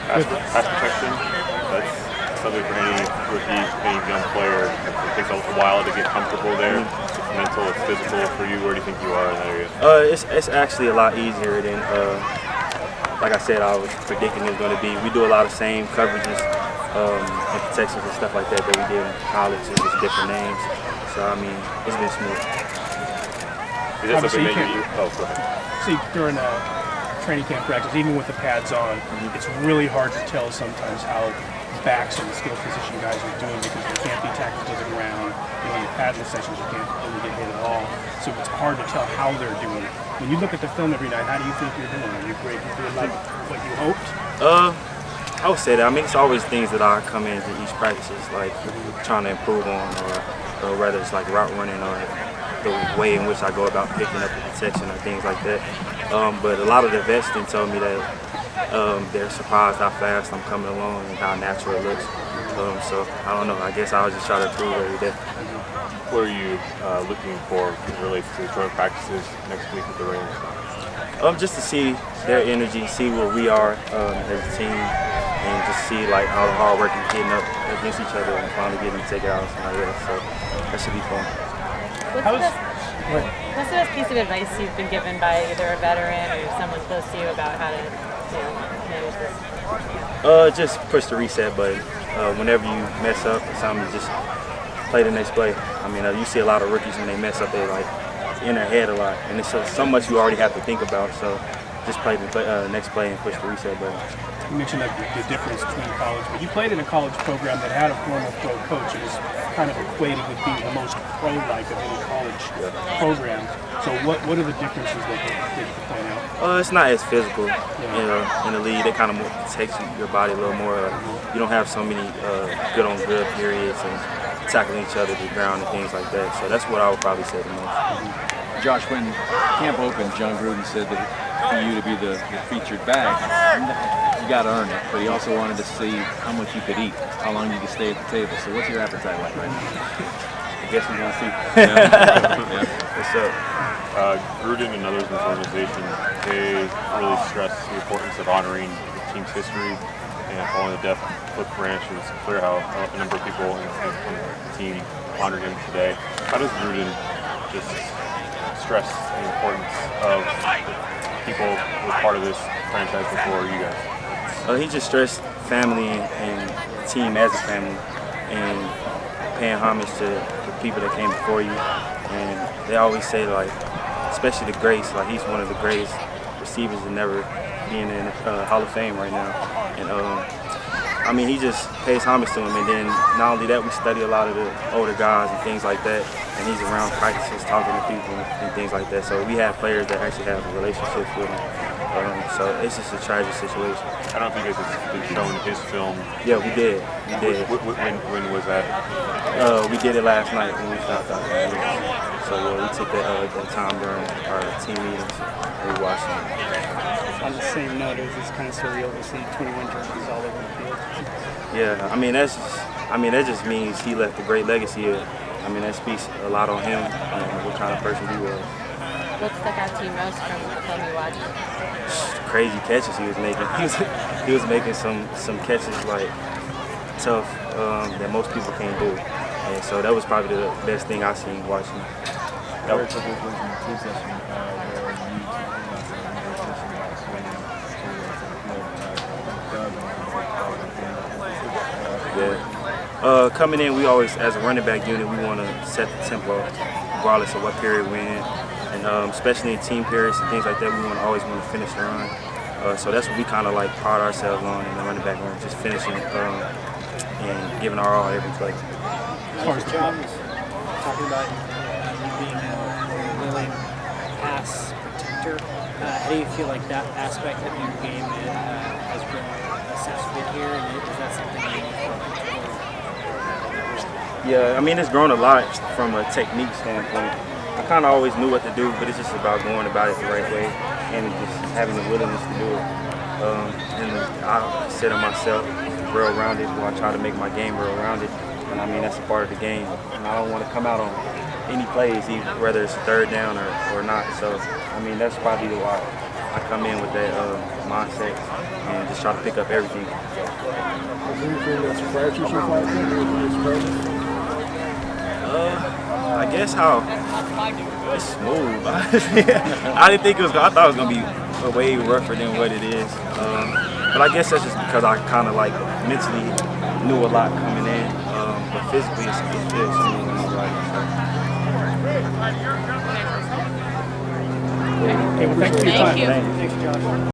Pass protection, that's something for any rookie, any young player. It takes a while to get comfortable there. It's mental, it's physical for you. Where do you think you are in that area? It's actually a lot easier than, like I said, I was predicting it was going to be. We do a lot of same coverages and protections and stuff like that we did in college. It's just different names. So, I mean, it's been smooth. Is that something that you – oh, go ahead. See, during training camp practice, even with the pads on, it's really hard to tell sometimes how backs and the skill position guys are doing because they can't be tackled to the ground. In the padless sessions, you can't really get hit at all. So it's hard to tell how they're doing. When you look at the film every night, how do you think you're doing? Are you great? You doing like what you hoped? I would say that. I mean, it's always things that I come into each practice, like trying to improve on, or whether it's like route running or the way in which I go about picking up the protection or things like that. But a lot of the vets then told me that they're surprised how fast I'm coming along and how natural it looks. So I don't know. I guess I'll just try to improve every day. What are you looking for as it relates to joint practices next week with the Rams? Just to see their energy, see where we are as a team, and just see like how the hard work is getting up against each other and finally getting to take it out and something like that. So that should be fun. What's the best piece of advice you've been given by either a veteran or someone close to you about how to manage this? Just push the reset button. Whenever you mess up or something, just play the next play. I mean, you see a lot of rookies when they mess up, they like in their head a lot, and it's so much you already have to think about. So just play the next play and push the reset button. You mentioned that the difference between college, but you played in a college program that had a former pro coach. It was kind of equated with being the most pro-like of any college program. So what are the differences that you can point out? It's not as physical. In the league, they kind of protect your body a little more. You don't have so many good-on-good periods and tackling each other to the ground and things like that. So that's what I would probably say the most. Josh, when camp opened, Jon Gruden said that for you to be the featured back, you got to earn it. But he also wanted to see how much you could eat, how long you could stay at the table. So what's your appetite like right now? I guess we're going to see. What's up? Gruden and others in this organization, they really stress the importance of honoring the team's history and following the death of Cliff Branch. It was clear how a number of people on the team honored him today. How does Gruden just stress the importance of people who were part of this franchise before you guys? He just stressed family and the team as a family and paying homage to the people that came before you. And they always say, like, especially the greats, like he's one of the greatest receivers to never be in the Hall of Fame right now. And I mean, he just pays homage to him. And then not only that, we study a lot of the older guys and things like that. And he's around practices talking to people and things like that. So we have players that actually have relationships with him. So it's just a tragic situation. I don't think you guys have been shown his film. Yeah, we did. When was that? We did it last night when we found out. So we took that time during our team meetings and we watched it. On the same note, it was just kind of surreal to see 21 jerseys all over the field. Yeah, that just means he left a great legacy here. I mean, that speaks a lot on him and what kind of person he was. What stuck out to you most from the film you watched? Crazy catches he was making. He was making some catches like tough that most people can't do. And so that was probably the best thing I seen watching. That was a good in the team session where you Yeah. Coming in, we always, as a running back unit, we want to set the tempo regardless of what period we're in. And especially in team periods and things like that, we always want to finish the run. So that's what we kind of like pride ourselves on in the running back room, just finishing and giving our all every play. As far as jobs, talking about you being a willing pass protector, how do you feel like that aspect of your game has been assessed here? And is that something that you feel comfortable? Yeah, I mean, it's grown a lot from a technique standpoint. I kind of always knew what to do, but it's just about going about it the right way and just having the willingness to do it. And I consider myself well-rounded, where I try to make my game well-rounded. And I mean, that's a part of the game. And I don't want to come out on any plays, whether it's a third down or not. So, I mean, that's probably why I come in with that mindset and just try to pick up everything. Is there anything that surprised you so far? I guess how it's smooth. I didn't think it was. I thought it was gonna be way rougher than what it is. But I guess that's just because I kind of like mentally knew a lot coming in. But physically, it feels smooth and all right. Okay, well, thanks for your time. Thank you. Thanks, Josh.